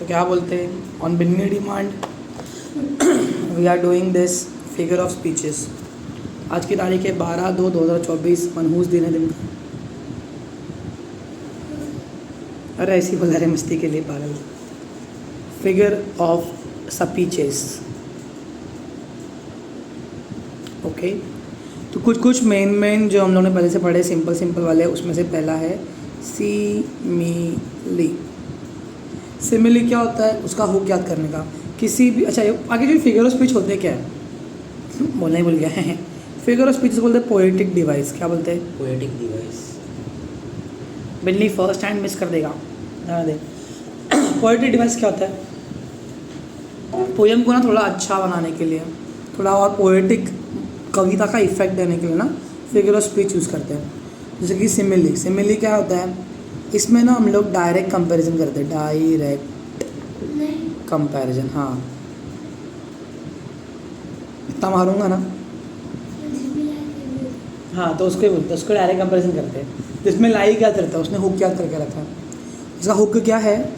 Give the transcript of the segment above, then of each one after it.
तो क्या बोलते हैं, ऑन बिन्नी demand we are doing this figure of speeches. आज की तारीख है 12/2/2024, मनहूस दिन है दिन का। अरे ऐसी बोला रहे मस्ती के लिए पागल। Figure of speeches, okay. तो कुछ मेन जो हम लोगों ने पहले से पढ़े सिंपल वाले, उसमें से पहला है सिमिली। सिमिली क्या होता है, उसका हुक याद करने का। किसी भी, अच्छा आगे जो फिगर ऑफ स्पीच होते हैं क्या है, बोलना ही भूल गया है। फिगर ऑफ स्पीच बोलते हैं पोएटिक डिवाइस। क्या बोलते हैं? Poetic device. बिल्ली फर्स्ट टाइम मिस कर देगा, ध्यान दे। पोएटिक डिवाइस क्या होता है? पोएम को ना थोड़ा अच्छा बनाने के लिए, थोड़ा और पोएटिक कविता का इफेक्ट देने के लिए ना फिगर ऑफ स्पीच यूज़ करते हैं। जैसे कि सिमिली। सिमिली क्या होता है, इसमें ना हम लोग डायरेक्ट कंपैरिजन करते हैं। डायरेक्ट कंपैरिजन, हाँ इतना मारूंगा ना, हाँ तो उसको बोलते हैं, उसको डायरेक्ट कंपैरिजन करते हैं। तो इसमें लाइक याद रहता है, उसने हुक याद करके रखा है। इसका हुक क्या है,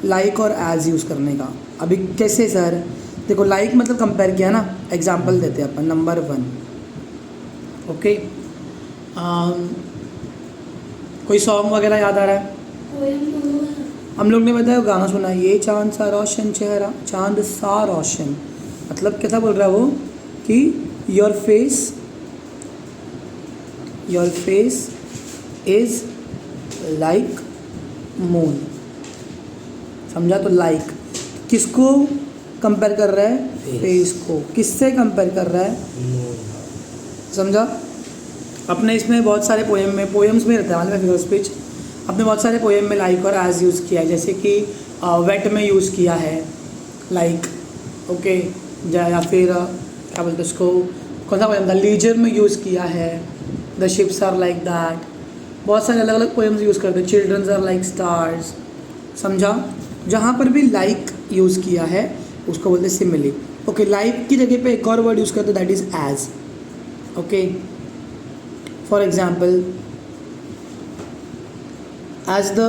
लाइक और एज यूज़ करने का। अभी कैसे सर, देखो लाइक मतलब कंपेयर किया ना, एग्जाम्पल देते हैं अपन। Number 1, okay. कोई सॉन्ग वगैरह याद आ रहा है? हम लोग ने बताया गाना सुना, ये चांद सा रोशन चेहरा, चांद सा रोशन, मतलब कैसा बोल रहा है वो कि your face is like moon. समझा? तो लाइक किसको कंपेयर कर रहा है? फेस को। किससे कंपेयर कर रहा है? समझा? अपने इसमें बहुत सारे पोएम्स में रहता है, मालूम है फिगर स्पीच। अपने बहुत सारे पोएम में लाइक और एज यूज़ किया है, जैसे कि वेट में यूज़ किया है लाइक, ओके। या फिर क्या बोलते हैं उसको, कौन सा पोएम था, लीजर में यूज़ किया है, the ships are like that. बहुत सारे अलग अलग पोएम्स यूज़ करते हैं। Childrens are like stars. समझा? जहाँ पर भी लाइक यूज़ किया है उसको बोलते हैं सिमिली, ओके। लाइक की जगह पे एक और वर्ड यूज़ करते हैं, that is as, okay. For example, as the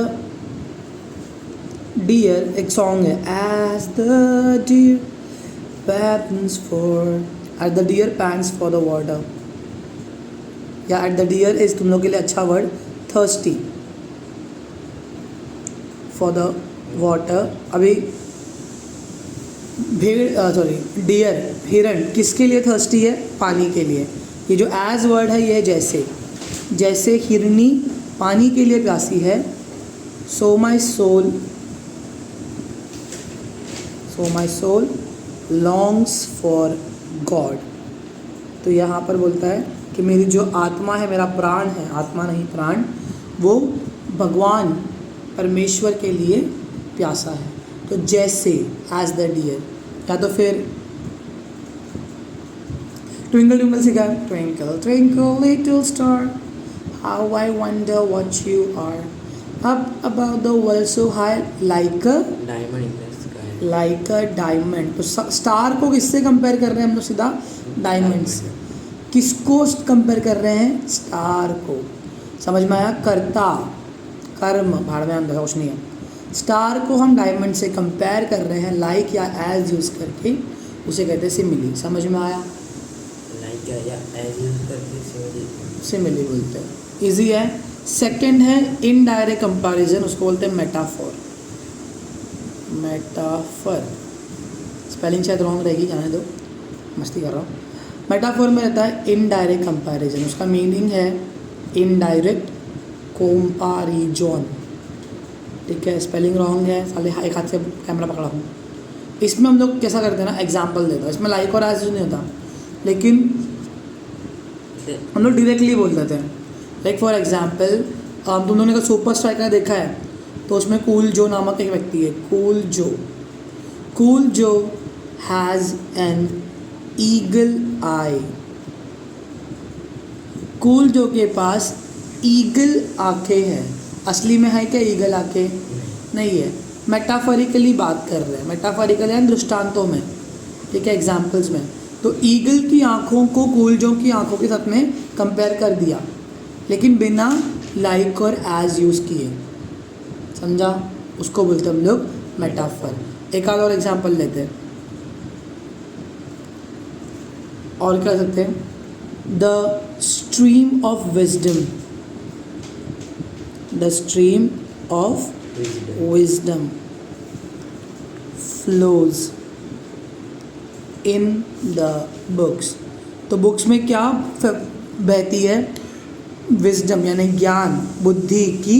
deer, एक सॉन्ग है, as the deer pants for, as the deer pants for the water, या एट द डियर इज तुम लोग के लिए अच्छा word, thirsty for the water. अभी deer, हिरन किसके लिए थर्स्टी है? पानी के लिए। ये जो एज वर्ड है ये है जैसे हिरनी पानी के लिए प्यासी है। So my soul longs for God. तो यहाँ पर बोलता है कि मेरी जो आत्मा है, मेरा प्राण है, आत्मा नहीं प्राण, वो भगवान परमेश्वर के लिए प्यासा है। तो जैसे एज द डियर, या तो फिर ट्विंकल ट्विंकल सिखा, twinkle twinkle little star how I wonder what you are, up about the world so high like a diamond in the sky. Like a diamond. तो स्टार को किससे compare कर रहे हैं हम लोग? सीधा डायमंड से। किसको कंपेयर कर रहे हैं? स्टार को। समझ में आया? कर्ता कर्म भाड़ में अंदर कुछ नहीं है। स्टार को हम डायमंड से कंपेयर कर रहे हैं लाइक या एज यूज़ करके, उसे कहते हैं सिमिली। समझ में आया? लाइक या एज यूज करके सिमिली बोलते हैं, इजी है। सेकंड है इनडायरेक्ट कंपैरिजन, उसको बोलते हैं मेटाफोर। स्पेलिंग शायद रॉन्ग रहेगी, जाने दो, मस्ती कर रहा हूँ। मेटाफोर में रहता है इनडायरेक्ट कंपैरिजन, उसका मीनिंग है इनडायरेक्ट कंपैरिजन, ठीक है। स्पेलिंग रॉन्ग है, साले एक हाथ से कैमरा पकड़ा हूँ। इसमें हम लोग कैसा करते हैं ना, एग्जाम्पल देता है। इसमें लाइक और एज नहीं होता, लेकिन हम लोग डायरेक्टली बोल देते हैं। लाइक फॉर एग्जाम्पल, तुम लोगों ने सुपर स्ट्राइकर देखा है, तो उसमें कूल जो नामक एक व्यक्ति है, कूल जो has an eagle I. Cool जो के पास ईगल आंखें हैं। असली में है क्या ईगल आंखें? नहीं है। मेटाफोरिकली बात कर रहे हैं, मेटाफोरिकल यानी दृष्टांतों में, ठीक है, एग्जाम्पल्स में। तो ईगल की आंखों को कूल जो की आंखों के साथ में कंपेयर कर दिया, लेकिन बिना लाइक और एज यूज़ किए। समझा? उसको बोलते हम लोग मेटाफर। एक आध और एग्जाम्पल लेते हैं, और क्या सकते हैं, the stream of wisdom, the stream of wisdom flows in the books. तो बुक्स में क्या बहती है, विजडम यानी ज्ञान, बुद्धि की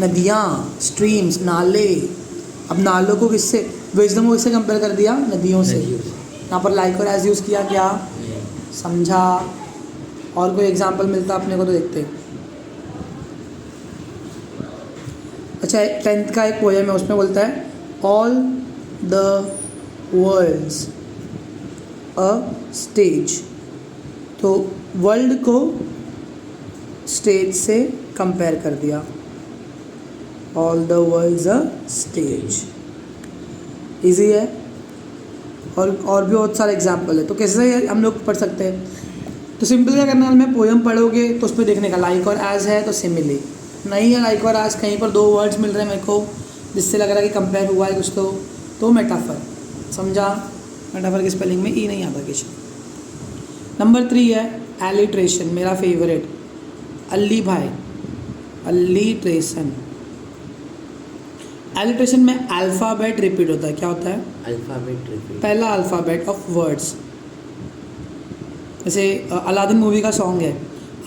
नदियाँ, स्ट्रीम्स, नाले। अब नालों को किससे, विजडम को किससे कंपेयर कर दिया, नदियों से। यहाँ पर लाइक और एज यूज़ किया, क्या समझा। और कोई एग्जांपल मिलता अपने को तो देखते हैं। अच्छा, 10th का एक पोएम है, उसमें बोलता है all the world's a stage. तो वर्ल्ड को स्टेज से कंपेयर कर दिया, all the world's a stage. Easy है, और भी बहुत सारे एग्जाम्पल है। तो कैसे हम लोग पढ़ सकते हैं, तो सिंपल क्या करना है, में पोएम पढ़ोगे तो उस पर देखने का लाइक और एज है तो सिमिली, नहीं है लाइक और एज, कहीं पर दो वर्ड्स मिल रहे हैं मेरे को जिससे लग रहा है कि कंपेयर हुआ है कुछ, तो मेटाफर। समझा, मेटाफर की स्पेलिंग में ई नहीं आता किसी। नंबर 3 है एलिट्रेशन, मेरा फेवरेट, अली भाई, अलिट्रेशन। एलिट्रेशन में अल्फ़ाबेट रिपीट होता है, क्या होता है, अल्फ़ाबेट रिपीट, पहला अल्फ़ाबेट ऑफ वर्ड्स। जैसे अलादीन मूवी का सॉन्ग है,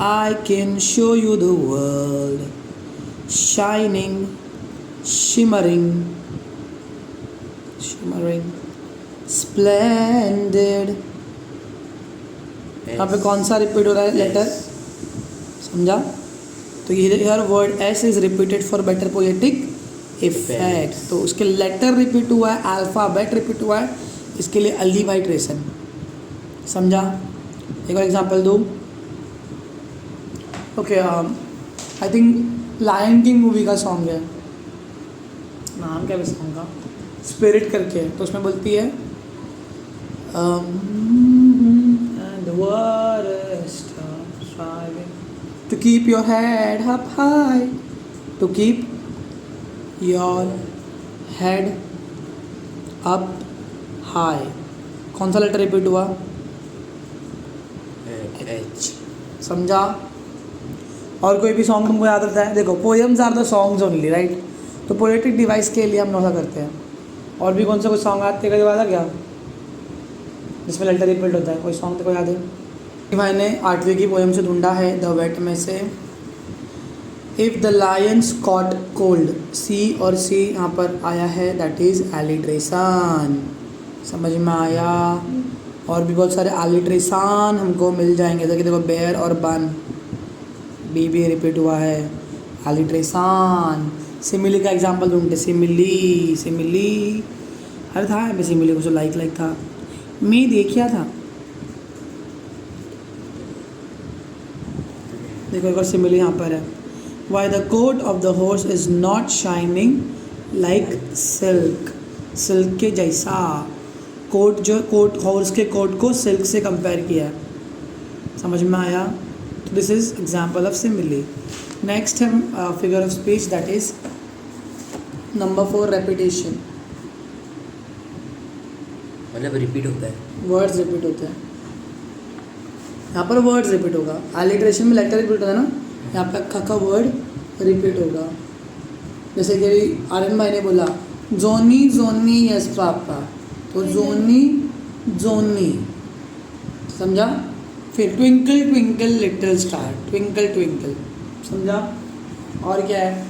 I can show you the world shining shimmering shimmering splendid. यहाँ पे कौन सा रिपीट हो रहा है, लेटर, समझा। तो ये हर word as is repeated for better poetic effect. तो उसके लेटर रिपीट हुआ है, अल्फ़ाबेट रिपीट हुआ है, इसके लिए अलिट्रेशन। समझा। एक और एग्जांपल दूँ, okay, I think Lion King movie का सॉन्ग है, नाम क्या है सॉन्ग का, स्पिरिट करके। तो उसमें बोलती है to keep your head up high, to keep your head up high. कौन सा लेटर रिपीट हुआ, एच। समझा। और कोई भी सॉन्ग तुमको याद रहता है, देखो poems are the songs only, right. तो पोएटिक डिवाइस के लिए हम ऐसा करते हैं। और भी कौन सा कुछ सॉन्ग आते हैं, याद आ क्या जिसमें लेटर रिपीट होता है, कोई सॉन्ग तो याद है। मैंने 8वीं की पोएम से ढूंढा है, द वेट में से, if the lions caught cold, see और सी यहाँ पर आया है, दैट इज़ एलिट्रेशन। समझ में आया। और भी बहुत सारे एलिट्रेशन हमको मिल जाएंगे, जैसे कि देखो बेयर और बन, बी भी रिपीट हुआ है, एलिट्रेशन। सिमिली का एग्जांपल ढूंढते, सिमिली, सिमिली अरे था यहाँ पे सिमिली, कुछ लाइक था, मैं देखा था। देखो एक और सिमिली यहाँ पर है, why the coat of the horse is not shining like silk, silk के जैसा। कोट, जो कोट, हॉर्स के कोट को सिल्क से कंपेयर किया है। समझ में आया। तो this is example of simile. Next है figure of speech, that is number 4 repetition. मतलब रिपीट होता है, वर्ड्स रिपीट होते हैं। यहाँ पर वर्ड्स रिपीट होगा, एलिट्रेशन में लेटर रिपीट होता है ना, यहाँ पर अक्खा का वर्ड रिपीट होगा। जैसे कि आर्यन भाई ने बोला जोनी जोनी यस पापा, तो जोनी जोनी, समझा। फिर twinkle twinkle little star, twinkle twinkle, समझा। और क्या है,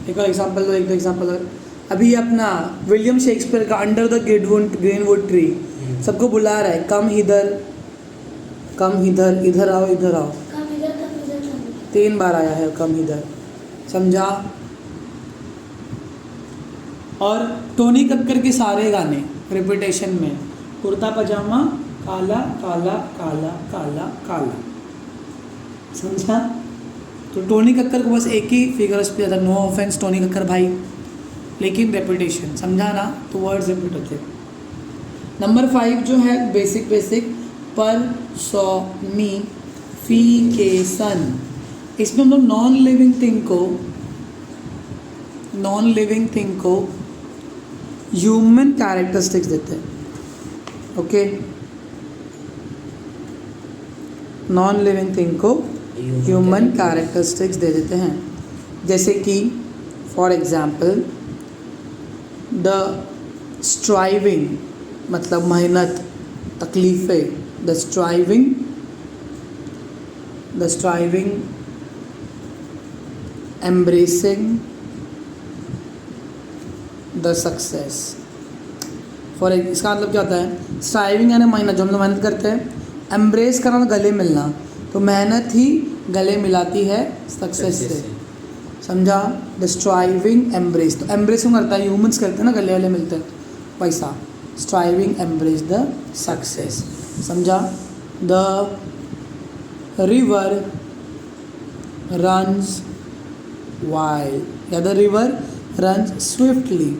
एक और एग्जांपल दो, एक दो एग्जांपल और। अभी अपना विलियम शेक्सपियर का अंडर द ग्रीनवुड ट्री, सबको बुला रहा है, कम इधर, कम इधर, इधर आओ, इधर आओ, 3 बार आया है कम इधर, समझा। और टोनी कक्कर के सारे गाने रिपीटेशन में, कुर्ता पजामा काला काला काला काला काला, समझा। तो टोनी कक्कर को बस एक ही फिगर स्पीच था, नो ऑफेंस टोनी कक्कर भाई, लेकिन रेपिटेशन, समझा ना। तो वर्ड्स रिपीट होते हैं। नंबर 5 जो है बेसिक पर्सोनिफिकेशन। इसमें हम लोग नॉन लिविंग थिंग को नॉन लिविंग थिंग को ह्यूमन कैरेक्टरिस्टिक्स देते हैं। ओके, नॉन लिविंग थिंग को ह्यूमन कैरेक्टरिस्टिक्स दे देते हैं। जैसे कि फॉर एग्जाम्पल द स्ट्राइविंग मतलब मेहनत, तकलीफ़ें, the striving embracing the success. For इसका मतलब क्या होता है? स्ट्राइविंग यानी मेहनत, जो हम लोग मेहनत करते हैं, एम्ब्रेस करना गले मिलना, तो मेहनत ही गले मिलाती है सक्सेस से, समझा? द स्ट्राइविंग एम्ब्रेस, तो एम्ब्रेस क्यों करता है? ह्यूमंस करते हैं ना, गले वाले मिलते हैं, वैसा स्ट्राइविंग एम्ब्रेस द सक्सेस, समझा? द रिवर रन्स वाइल्ड या द रिवर रन्स स्विफ्टली,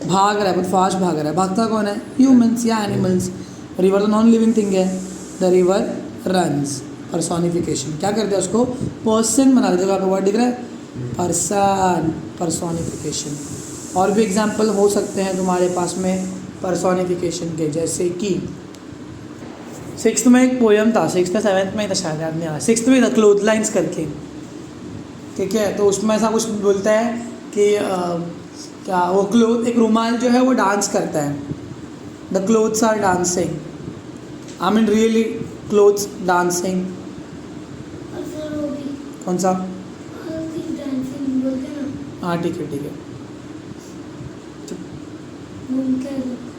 भाग रहा है, बहुत फास्ट भाग रहा है। भागता कौन है? ह्यूमंस या एनिमल्स। रिवर तो नॉन लिविंग थिंग है। द रिवर रन्स, पर्सोनिफिकेशन, क्या करते हैं उसको? पर्सन बना देते हैं। आपको वर्ड दिख रहा है? Person, personification. और भी एग्जाम्पल हो सकते हैं तुम्हारे पास में पर्सोनिफिकेशन के, जैसे कि 6th में एक पोएम था, 6th 7th में था शायद, याद नहीं आ रहा। 6th में था क्लोथ लाइन्स करके, ठीक है? तो उसमें ऐसा कुछ बोलता है कि क्या वो क्लोथ, एक रुमाल जो है वो डांस करता है। The clothes are dancing, I mean really clothes dancing. कौन सा? हाँ ठीक है, ठीक है,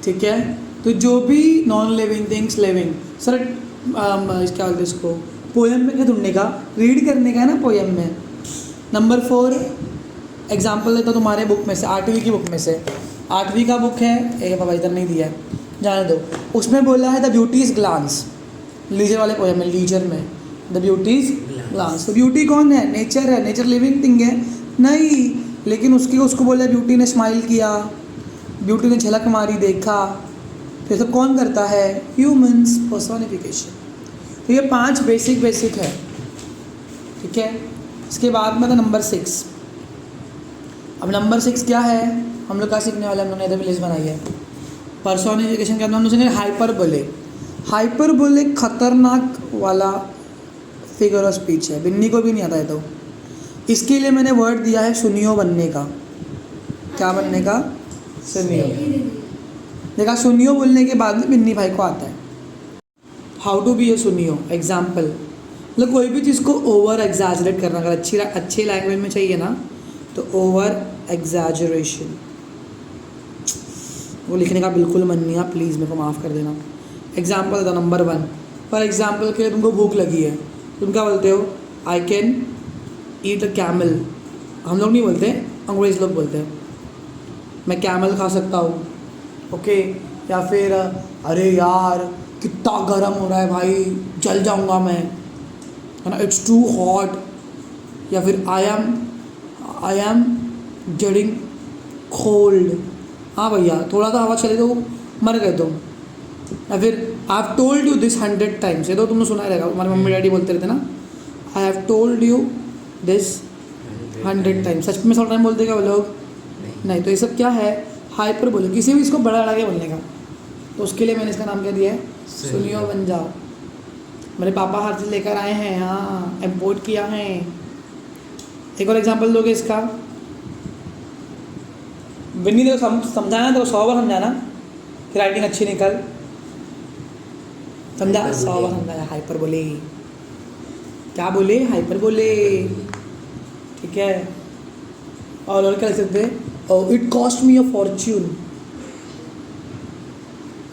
ठीक है। तो जो भी non living things living, sir क्या बोलते हैं इसको? पोएम में क्या ढूंढने का, रीड करने का है ना पोएम में। नंबर 4 एग्जाम्पल देता तुम्हारे बुक में से, 8वीं की बुक में से। 8वीं का बुक है, एक बाबा इधर नहीं दिया है, जाने दो। उसमें बोला है द ब्यूटीज ग्लांस, लीजर वाले पोएम में, लीजर में द ब्यूटीज ग्लांस। तो ब्यूटी कौन है? नेचर है। नेचर लिविंग थिंग है? नहीं, लेकिन उसको बोला ब्यूटी ने स्माइल किया, ब्यूटी ने झलक मारी, देखा, तो ये सब कौन करता है? Humans, personification. तो ये 5 बेसिक है, ठीक है। इसके बाद में था नंबर 6। अब नंबर 6 क्या है? हम लोग क्या सीखने वाले हैं? हम लोगों ने इधर भी लिस्ट बनाई है। पर्सोनिफिकेशन के अंदर हम लोग सीखेंगे हाइपरबोले। हाइपरबोले खतरनाक वाला फिगर ऑफ स्पीच है, बिन्नी को भी नहीं आता है। तो इसके लिए मैंने वर्ड दिया है सुनियो बनने का। क्या बनने का? सुनियो। देखा, सुनियो बोलने के बाद में बिन्नी भाई को आता है हाउ टू बी ए सुनियो। एग्जाम्पल, मतलब कोई भी चीज़ को ओवर एग्जैजरेट करना, अगर अच्छी लैंग्वेज में चाहिए ना, तो ओवर एग्जैजरेशन। वो लिखने का बिल्कुल मन नहीं है, प्लीज़ मेरे को माफ़ कर देना। एग्जाम्पल था नंबर 1। फॉर एग्जाम्पल के लिए तुमको भूख लगी है, तुम क्या बोलते हो? I can eat a camel. हम लोग नहीं बोलते, अंग्रेज लोग बोलते हैं, मैं कैमल खा सकता हूँ, ओके। या फिर अरे यार कितना गर्म हो रहा है भाई, जल जाऊँगा मैं, है ना, इट्स टू हॉट। या फिर आई एम गेटिंग कोल्ड। हाँ भैया, थोड़ा सा हवा चले तो मर गए तुम। या फिर आई have told you this 100 times. ये तो तुमने सुना ही रहेगा, हमारे मम्मी डैडी बोलते रहते ना, I have told you this 100 times. सच में 100 टाइम बोलते क्या वो लोग? नहीं। तो ये सब क्या है? हाइपर बोले, किसी भी इसको बड़ा लगा के बोलने का। तो उसके लिए मैंने इसका नाम क्या दिया है? सुनियो बन जाओ। मेरे पापा हर चीज़ लेकर आए हैं, हाँ, इम्पोर्ट किया है। एक और एग्जांपल दोगे इसका? विन्नी देखो समझाना, तो 100 बार समझाना कि राइटिंग अच्छी निकल, समझा? 100 बार समझाया। हाइपर बोले, क्या बोले? हाइपर बोले, ठीक है। और क्या लिख सकते हैं? It cost me a Fortune.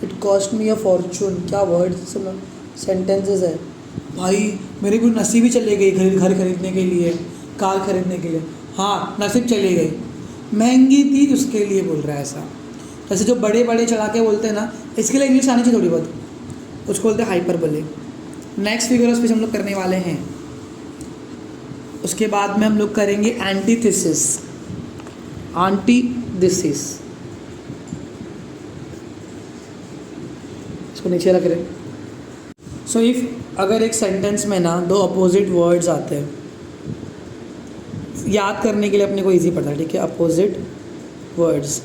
It cost me a Fortune, क्या वर्ड सेंटेंसेस है भाई। मेरे को नसीब ही चले गई घर खरीदने के लिए, कार खरीदने के लिए। हाँ, नसीब चली गई, महंगी थी, उसके लिए बोल रहा है ऐसा। जैसे जो बड़े बड़े चढ़ा के बोलते हैं ना, इसके लिए इंग्लिश आनी चाहिए थोड़ी बहुत, उसको बोलते हैं hyperbole. Next figure of speech हम लोग करने वाले हैं। उसके बाद में हम लोग करेंगे एंटीथेसिस। एंटीथेसिस, इसको नीचे रख रहे। सो इफ अगर एक सेंटेंस में ना 2 अपोजिट वर्ड्स आते हैं, याद करने के लिए अपने को इजी पड़ता है, ठीक है। अपोजिट वर्ड्स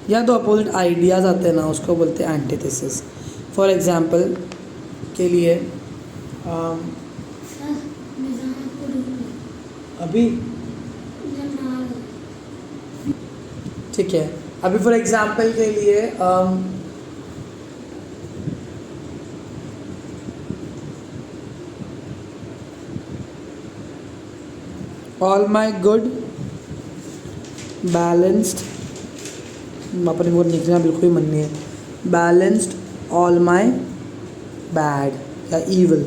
या तो अपोजिट आइडियाज़ आते हैं ना, उसको बोलते हैं एंटीथेसिस। फॉर एग्जांपल के लिए अभी ठीक है, अभी फॉर एग्जांपल के लिए ऑल माई गुड बैलेंस्ड, अपने को लिखना बिल्कुल ही मन नहीं है, बैलेंस्ड ऑल माई बैड या ईविल,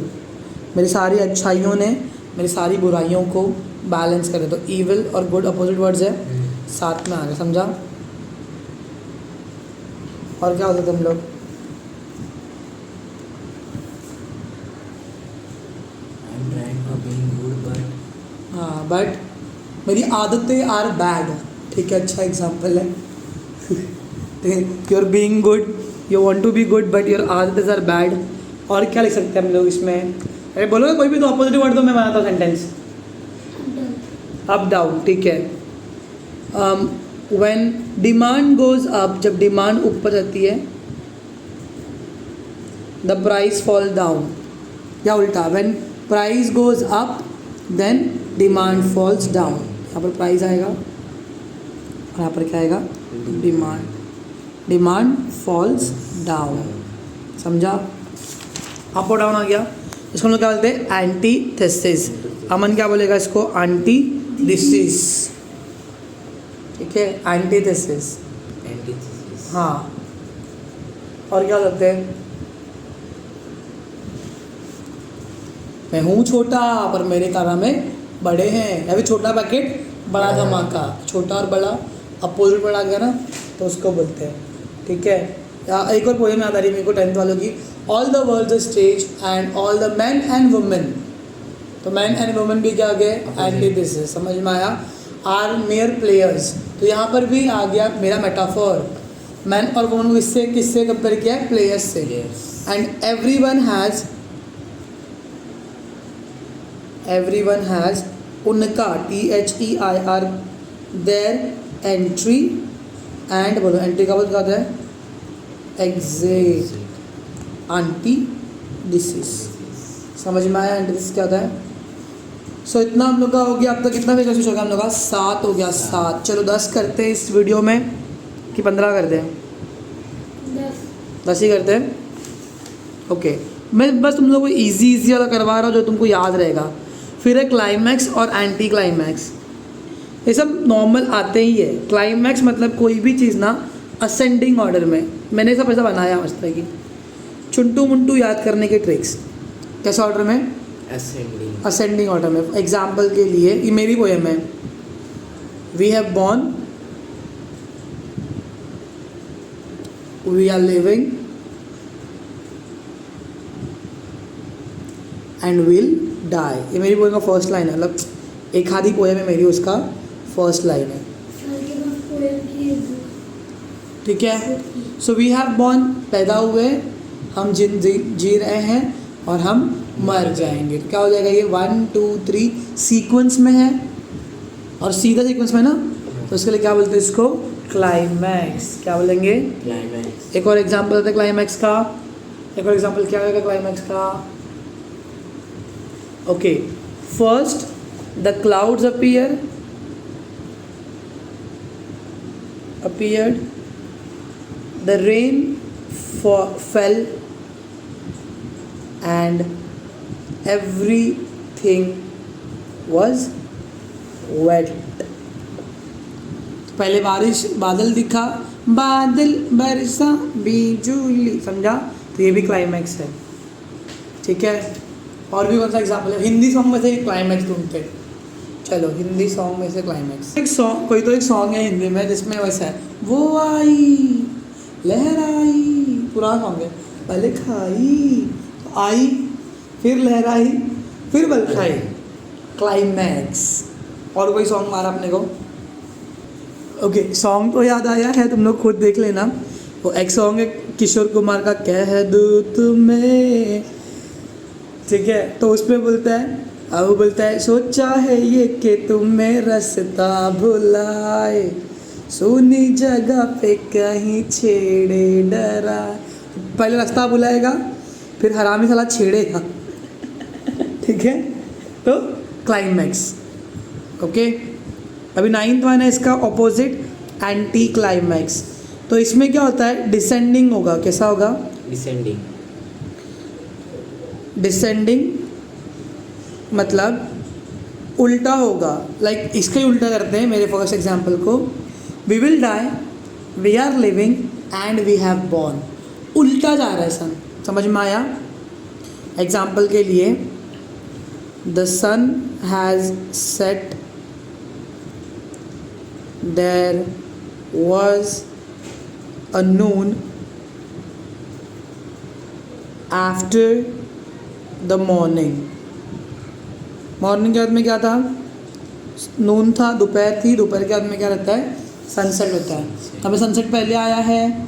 मेरी सारी अच्छाइयों ने मेरी सारी बुराइयों को बैलेंस करे। तो ईविल और गुड अपोजिट वर्ड्स है, साथ में आ गए, समझा। और क्या होता है तुम लोग, I'm trying to be good but हाँ बट मेरी आदतें आर बैड, ठीक है, अच्छा एग्जाम्पल है। You are being good, you want to be good but your आदतें आर बैड। और क्या लिख सकते हैं हम लोग इसमें, अरे बोलो ना कोई भी, तो अपोजिट वर्ड तो मैं बनाता हूँ सेंटेंस। अप डाउन, ठीक है। व्हेन डिमांड गोज अप, जब डिमांड ऊपर जाती है, द प्राइस फॉल डाउन, या उल्टा, when price goes up then demand falls down. यहाँ पर प्राइस आएगा और यहाँ पर क्या आएगा, डिमांड, डिमांड फॉल्स डाउन, समझा। अप और डाउन आ गया, इसको हम लोग क्या बोलते हैं, एंटीथेसिस। अमन क्या बोलेगा इसको, एंटीथेसिस, ठीक है, एंटीथेसिस, antithesis. हाँ। और क्या करते हैं, मैं हूँ छोटा पर मेरे कारनामे बड़े हैं, या फिर छोटा पैकेट बड़ा धमाका, छोटा और बड़ा अपोजिट वर्ड आ गया ना, तो उसको बोलते हैं, ठीक है। या एक और पोएम याद आ रही है मेरे को 10th वालों की, all the world stage and all the man and women. तो मैन एंड वुमेन भी क्या आ गए, एंटीथेसिस, समझ में आया। आर मेयर प्लेयर्स, तो यहाँ पर भी आ गया मेरा मेटाफोर, मैन और वुमेन को किससे किससे कंपेयर किया है, प्लेयर्स से। एंड एवरीवन हैज़ उनका, THEIR, देयर एंट्री, एंड बोलो एंट्री का बोल है एग्जिट, एंटीथेसिस, समझ में आया एंटीथेसिस क्या होता है। सो इतना हम लोग का हो गया, अब तक कितना पेज हो गया हम लोग का, 7 हो गया, 7। चलो 10 करते हैं इस वीडियो में कि 15 करते हैं, 10 ही करते हैं, ओके। मैं बस तुम लोग को इजी वाला करवा रहा हूँ जो तुमको याद रहेगा। फिर है क्लाइमैक्स और एंटी क्लाइमैक्स, ये सब नॉर्मल आते ही है। क्लाइमैक्स मतलब कोई भी चीज़ ना असेंडिंग ऑर्डर में, मैंने सब ऐसा बनाया उस तरह की चुंटू मुंटू याद करने के ट्रिक्स। कैसे ऑर्डर में, असेंडिंग ऑर्डर में। एग्जाम्पल के लिए ये मेरी पोएम है, we have born, we are living and will die, ये मेरी पोएम का फर्स्ट लाइन है, मतलब एक आधी पोएम है मेरी, उसका फर्स्ट लाइन है, ठीक है। सो वी हैव बॉर्न, पैदा हुए, हम जी रहे हैं और हम मर जाएंगे। तो क्या हो जाएगा ये, 1 2 3 सीक्वेंस में है और सीधा सीक्वेंस में ना, तो उसके लिए क्या बोलते हैं इसको, क्लाइमैक्स। क्या बोलेंगे, क्लाइमैक्स। एक और एग्जाम्पल होता है क्लाइमैक्स का, एक और एग्जाम्पल क्या होगा क्लाइमैक्स का, okay. First the clouds appeared, the rain fell and everything was wet। पहले बादल दिखा, बादल बरसा बिजुली, समझा। तो ये भी क्लाइमैक्स है, ठीक है। और भी कौन सा एग्जाम्पल है, हिंदी सॉन्ग में से क्लाइमैक्स ढूंढते, चलो हिंदी सॉन्ग में से क्लाइमैक्स। एक सॉन्ग, कोई तो एक सॉन्ग है हिंदी में जिसमें वैसा है, वो आई लहराई, पुराना सॉन्ग है, पहले खाई तो आई, फिर लहराई, फिर बलखाई, क्लाइमैक्स। और कोई सॉन्ग मारा अपने को, ओके। सॉन्ग तो याद आया है, तुम लोग खुद देख लेना। वो एक सॉन्ग है किशोर कुमार का, कह दूँ तुम्हें, ठीक है। तो उसमें बोलता है अब वो बोलता है सोचा है ये कि तुम्हें रास्ता भुलाए, सोनी जगह पे कहीं छेड़े डरा। पहले रास्ता भुलाएगा, फिर हरामी साला छेड़ेगा। ठीक है, तो क्लाइमैक्स। ओके, अभी 9th वन है इसका ऑपोजिट, एंटी क्लाइमैक्स। तो इसमें क्या होता है, डिसेंडिंग होगा। कैसा होगा? डिसेंडिंग। डिसेंडिंग मतलब उल्टा होगा। लाइक इसका ही उल्टा करते हैं मेरे फर्स्ट एग्जांपल को, we will die, we are living and we have born. उल्टा जा रहा है सन, समझ में आया? एग्जांपल के लिए, the sun has set, there was a noon after the morning। Morning के बाद में क्या था? नून था, दोपहर थी, दोपहर के बाद में क्या रहता है? सनसेट होता है। हमें सनसेट पहले आया है,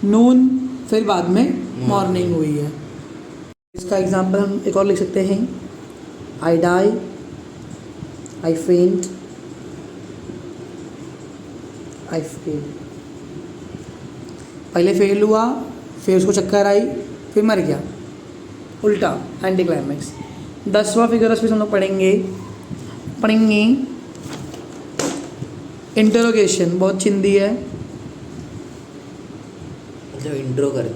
नून फिर बाद में मॉर्निंग हुई है। इसका एग्जांपल हम एक और लिख सकते हैं, आई डाई, आई फेंट, आई फेल। पहले फेल हुआ, फिर उसको चक्कर आई, फिर मर गया। उल्टा, एंटी क्लाइमैक्स। 10वां फिगर उस पर हम लोग पढ़ेंगे इंटरोगेशन। बहुत चिंदी है। मतलब इंट्रो कर।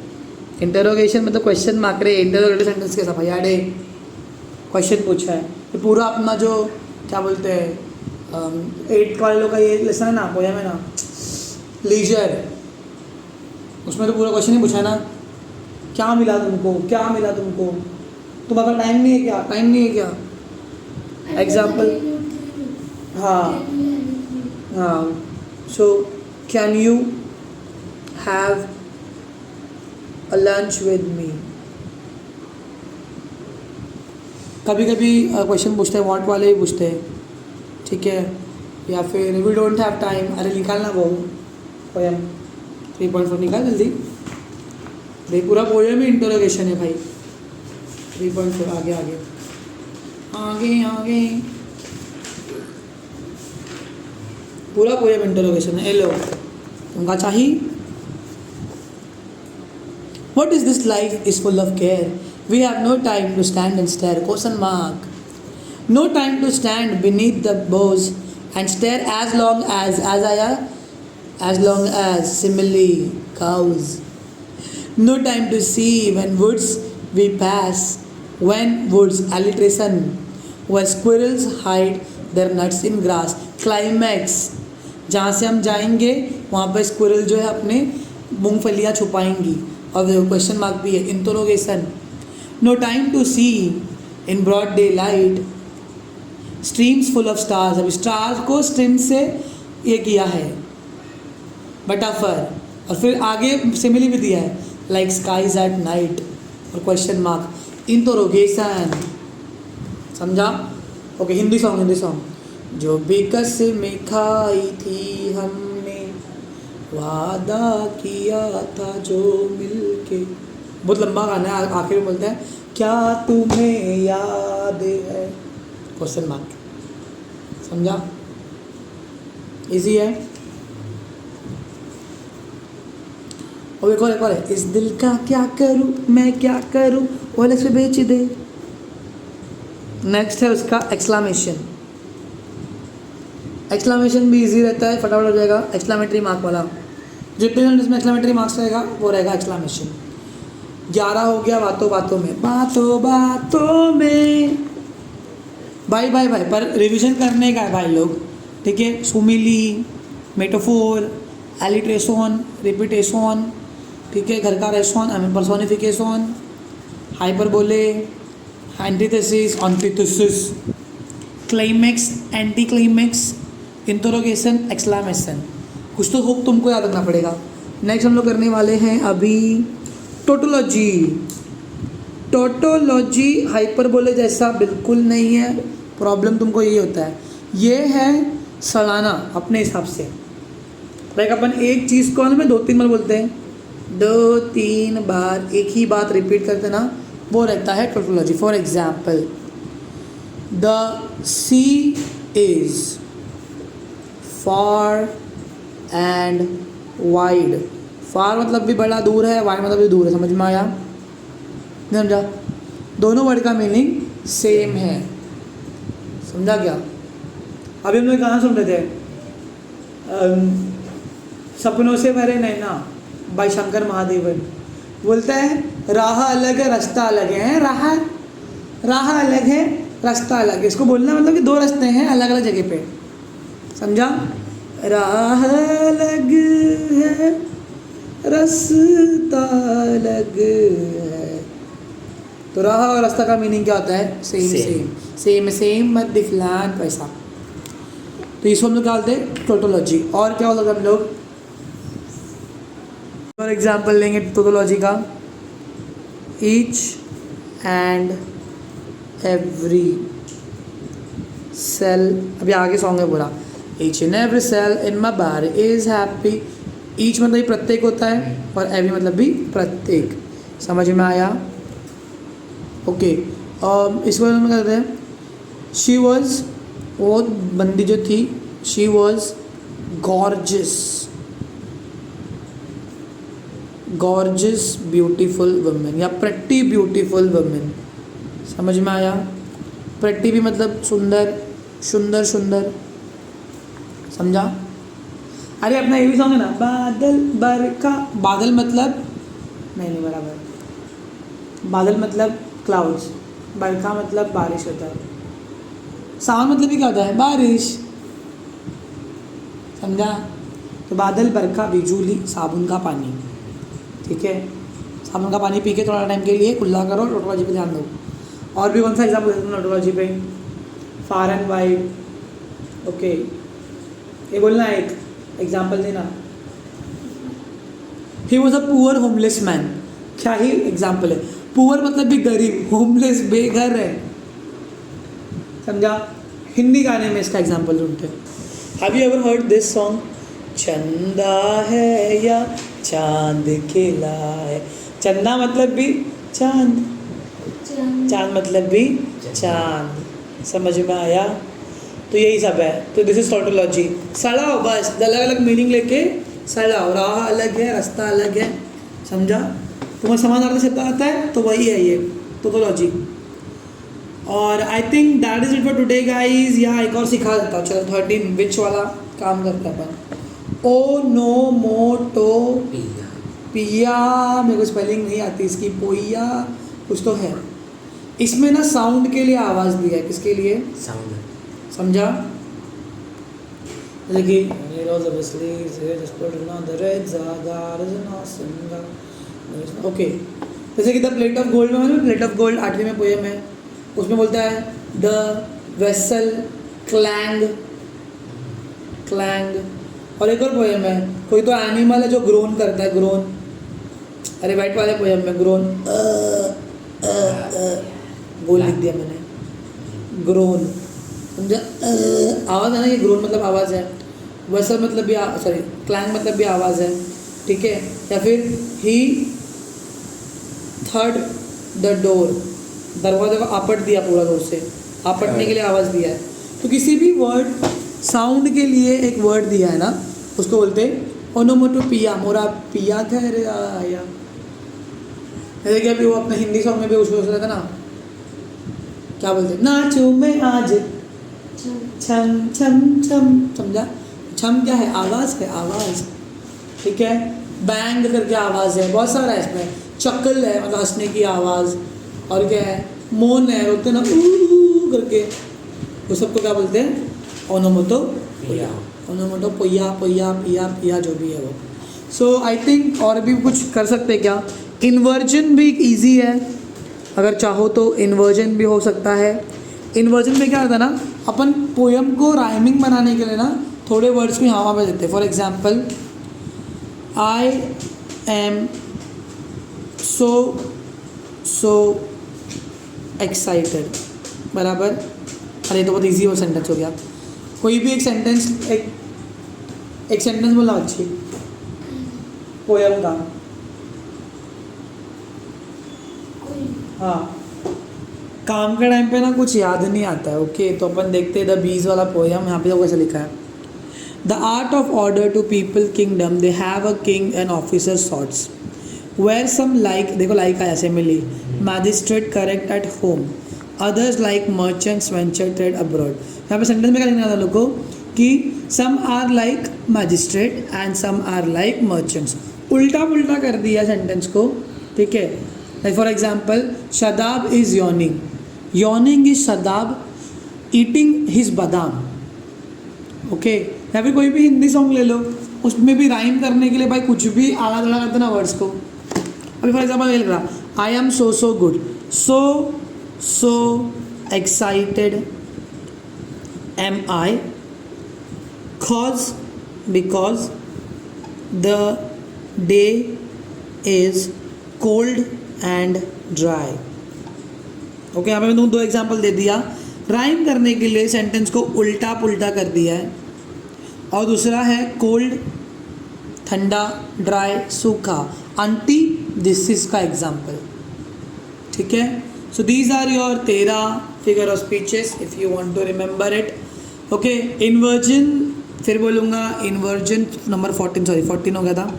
इंटरोगेशन मतलब क्वेश्चन मार्क रे। इंटरोगेटिव सेंटेंस कैसा भैया डे, क्वेश्चन पूछा है। तो पूरा अपना जो क्या बोलते हैं 8th वाले लोग का ये लेसन है ना, पोयम है ना, लीजर, उसमें तो पूरा क्वेश्चन ही पूछा है ना, क्या मिला तुमको, क्या मिला तुमको, तुम्हारा टाइम नहीं है क्या, टाइम नहीं है क्या। एग्जाम्पल, हाँ हाँ, so can you have a lunch with me. कभी कभी क्वेश्चन पूछते हैं, वॉट वाले भी पूछते हैं, ठीक है, या फिर वी डोंट हैव टाइम। अरे निकालना वो पोयम 3.4 निकाल जल्दी। भाई पूरा पोयम ही इंटरोगेशन है भाई। 3.4 आगे आगे आगे आगे, पूरा पोयम इंटरोगेशन है। लो तुमका चाहिए। What is this life is full of care, we have no time to stand and stare, question mark, no time to stand beneath the boughs and stare as long as simile cows, no time to see when woods we pass, when woods alliteration, where squirrels hide their nuts in grass। Climax, जहाँ से हम जाएंगे वहाँ पर squirrel जो है अपने मूंगफलियाँ छुपाएंगी। और क्वेश्चन मार्क भी है, interrogation. No time to see in broad daylight, streams full of stars. अब स्टार्स को स्ट्रीम से ये किया है बटाफर, और फिर आगे सिमिली भी दिया है, लाइक स्काईज एट नाइट, और क्वेश्चन मार्क, इंटरोगेशन। समझा? Okay, Hindi song. जो बेकस में खाई थी हमने, वादा किया था जो मिलके। बहुत लंबा गाना है, आखिर में बोलते हैं क्या तुम्हें याद है, क्वेश्चन मार्क। समझा? इजी है। और एक और है, इस दिल का क्या करूं मैं, क्या करूं, वो अलग से बेच दे। नेक्स्ट है उसका एक्सक्लामेशन। एक्सक्लामेशन भी इजी रहता है, फटाफट हो जाएगा। एक्सक्लामेटरी मार्क वाला, जितने सेंटेंस में एक्सक्लामेटरी मार्क्स रहेगा वो रहेगा एक्सक्लामेशन। 11 हो गया बातों बातों में, बातों बातों में। भाई पर रिवीजन करने का है भाई लोग, ठीक है। सुमिली, मेटाफोर, एलिट्रेशन, रिपीटेशन, ठीक है, घर का restaurant, personification, hyperbole, antithesis, antithesis, climax, anti climax, interrogation, exclamation. कुछ तो होप तुमको याद रखना पड़ेगा। नेक्स्ट हम लोग करने वाले हैं अभी टोटोलॉजी। टोटोलॉजी हाइपरबोले जैसा बिल्कुल नहीं है। प्रॉब्लम तुमको ये होता है, ये है सड़ाना अपने हिसाब से। लाइक अपन एक चीज़ को में 2-3 बार बोलते हैं, 2-3 बार एक ही बात रिपीट करते ना, वो रहता है tautology. For example, the sea is far and wide. Far मतलब भी बड़ा दूर है, वाइड मतलब भी दूर है। समझ में आया? नहीं समझा? दोनों वर्ड का मीनिंग सेम है। समझा क्या? अभी हम लोग गाना सुन रहे थे, सपनों से भरे नैना बाई शंकर महादेवन। बोलता है राह अलग है रास्ता अलग है। राह अलग है रास्ता अलग है। इसको बोलना मतलब कि दो रास्ते हैं अलग अलग जगह पे। समझा? राह अलग है रास्ता अलग है। तो राह और रास्ता का मीनिंग क्या होता है? सेम मत दिखलान पैसा। तो इसको हम लोग क्या बोलते हैं? टोटोलॉजी। और क्या बोलते हम लोग? और एग्जाम्पल लेंगे टोटोलॉजी का। ईच एंड एवरी सेल, अभी आगे सॉन्ग है पूरा। Each and every cell in my body is happy. Each मतलब प्रत्येक होता है और एवरी मतलब भी प्रत्येक। समझ में आया? ओके। इसको हम कहते हैं शी वॉज, वो बंदी जो थी, she was gorgeous beautiful women या प्रेटी ब्यूटीफुल वुमेन। समझ में आया? प्रेटी भी मतलब सुंदर, सुंदर। समझा? अरे अपना ये भी सॉन्ग है ना, बादल बरखा। बादल मतलब नहीं बराबर। बादल मतलब क्लाउड्स, बरखा मतलब बारिश होता है। सावन मतलब भी क्या होता है? बारिश। समझा? तो बादल, बरखा, बिजली, साबुन का पानी। ठीक है? साबुन का पानी पी के थोड़ा टाइम के लिए कुल्ला करो। टोटोलॉजी पे ध्यान दो। और भी कौन सा एग्जाम्पल देता हूँ टोटोलॉजी पे? फार एंड वाइड। ओके, ये बोलना है, एक एग्जाम्पल देना। He was a poor homeless man. क्या ही एग्जाम्पल है? पुअर मतलब भी गरीब, होमलेस बेघर है। समझा? हिंदी गाने में इसका एग्जाम्पल ढूंढते हैं। Have you ever heard this song? चंदा है या चांद खिला है। चंदा मतलब भी चांद, चांद मतलब भी चांद। समझ में आया? तो यही सब है। तो दिस इज टोटोलॉजी। सड़ाओ बस, अलग अलग मीनिंग लेके सड़ाओ। राह अलग है, रास्ता अलग है। समझा? तुम्हें समानार्थी शब्द आता है तो वही है ये टोटोलॉजी। और I think that is it for today guys. यहाँ एक और सिखा देता हूँ। चलो 13 विच वाला काम करते हैं अपन। ओ नो मोटो पिया। मेरे को स्पेलिंग नहीं आती इसकी। पोइया कुछ तो है। इसमें ना साउंड के लिए आवाज़ दिया है। किसके लिए? साउंड। समझा? जैसे कि ओके, जैसे कि द प्लेट ऑफ गोल्ड में, प्लेट ऑफ गोल्ड 8वीं में पोएम है, उसमें बोलता है द वेसल क्लैंग। और एक और पोएम है, कोई तो एनिमल है जो ग्रोन करता है, ग्रोन। अरे वाइट वाले पोएम में ग्रोन, गोल लिख दिया मैंने, ग्रोन। समझा? आवाज़ है ना, ये ग्रोन मतलब आवाज़ है। वेसल मतलब भी सॉरी क्लैंग मतलब भी आवाज़ है। ठीक है? या फिर ही थर्ड द डोर, दरवाजे को आपट दिया पूरा जोर से, आपटने के लिए आवाज़ दिया है। तो किसी भी वर्ड साउंड के लिए एक वर्ड दिया है ना, उसको बोलते हैं ओनोमोटोपिया। मोरा पिया घर आया। जैसे कि अभी वो अपने हिंदी सॉन्ग में भी उसको रहा था ना, क्या बोलते हैं? नाचू मैं आज छम छम छम। समझा? छम क्या है? आवाज़ है, आवाज़। ठीक है? बैंग करके आवाज़ है, बहुत सारा है इसमें। चक्ल है मतलब हंसने की आवाज़। और क्या है? मोन है, रोते ना ऊ करके। वो सबको क्या बोलते हैं? ओनोमोटोपिया। ओनोमोटोपिया, पोया, पिया, पिया, जो भी है वो। सो आई थिंक और भी कुछ कर सकते हैं क्या? इन्वर्जन भी ईजी है, अगर चाहो तो इन्वर्जन भी हो सकता है। इन्वर्जन में क्या होता है ना, अपन पोएम को राइमिंग बनाने के लिए ना थोड़े वर्ड्स को यहाँ पे देते हैं। For example, I am so excited, बराबर। अरे तो बहुत ईजी वो सेंटेंस हो गया। कोई भी एक सेंटेंस, एक सेंटेंस बोला अच्छी पोएम का। हाँ, काम के टाइम पे ना कुछ याद नहीं आता है. ओके, तो अपन देखते हैं द बीज वाला पोयम. यहाँ पे तो कैसे लिखा है. The art of order to people kingdom they have a king and officer sorts where some like, देखो लाइक आया ऐसे मिली, magistrates correct at home, others like merchants venture trade abroad. यहाँ पे सेंटेंस में क्या लिखना था लोगों को कि some are like magistrate and some are like merchants. उल्टा पुल्टा कर दिया सेंटेंस को. ठीक है, like for example Shadab is yawning. Yawning is Shadab eating his बादाम. ओके, या फिर कोई भी हिंदी सॉन्ग ले लो, उसमें भी राइम करने के लिए भाई कुछ भी आला दला करते ना वर्ड्स को. अभी फॉर एग्जाम्पल ये लिख रहा, I am so good, so excited am I because the day is cold and dry. Okay, यहाँ पे मैंने 2 एग्जाम्पल दे दिया. राइम करने के लिए सेंटेंस को उल्टा पुल्टा कर दिया है. और दूसरा है कोल्ड ठंडा, ड्राई सूखा. आंटी दिस इज का एग्जाम्पल. ठीक है, so these are your 13 figure of speeches if you want to remember it. Okay, inversion फिर बोलूँगा. इन्वर्जन नंबर 14 हो गया था.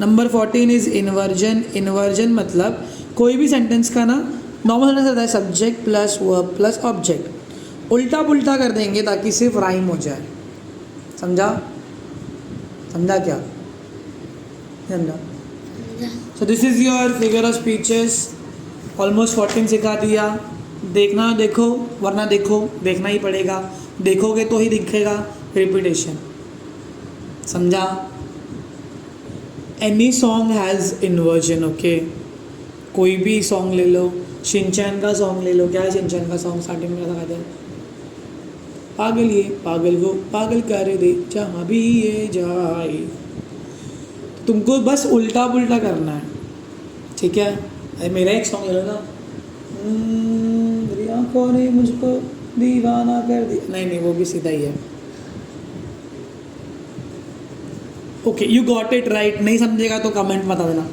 Number 14 is inversion. इन्वर्जन मतलब कोई भी सेंटेंस का ना नॉर्मल सेंटेंस रहता है subject plus verb plus object, उल्टा पुल्टा कर देंगे ताकि सिर्फ राइम हो जाए. समझा क्या समझा? So this is your figure of speeches. Almost 14 सिखा दिया. देखना देखो, वरना देखना ही पड़ेगा. देखोगे तो ही दिखेगा. रिपीटेशन. समझा? Any song has inversion. Okay, कोई भी सॉन्ग ले लो. शिनचैन का सॉन्ग ले लो. क्या है शिनचैन का सॉन्ग? स्टार्टिंग में क्या था? पागल ये पागल वो पागल कर दे जहाँ भी ये जाए. तुमको बस उल्टा पुल्टा करना है. ठीक है, अरे मेरा एक सॉन्ग ले लो ना. मेरी आँखों ने मुझको दीवाना कर दिया. नहीं वो भी सीधा ही है. Okay, you got it right. नहीं समझेगा तो कमेंट बता देना.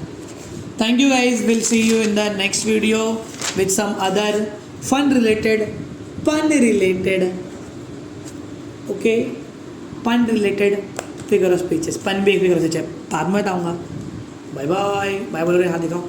Thank you guys. We'll see you in the next video with some other pun related okay, pun related figure of speeches. पन भी एक figure of speech है, बाद में बताऊंगा. Bye bye. बाय बोल रहे हैं, हाथ दिखाओ.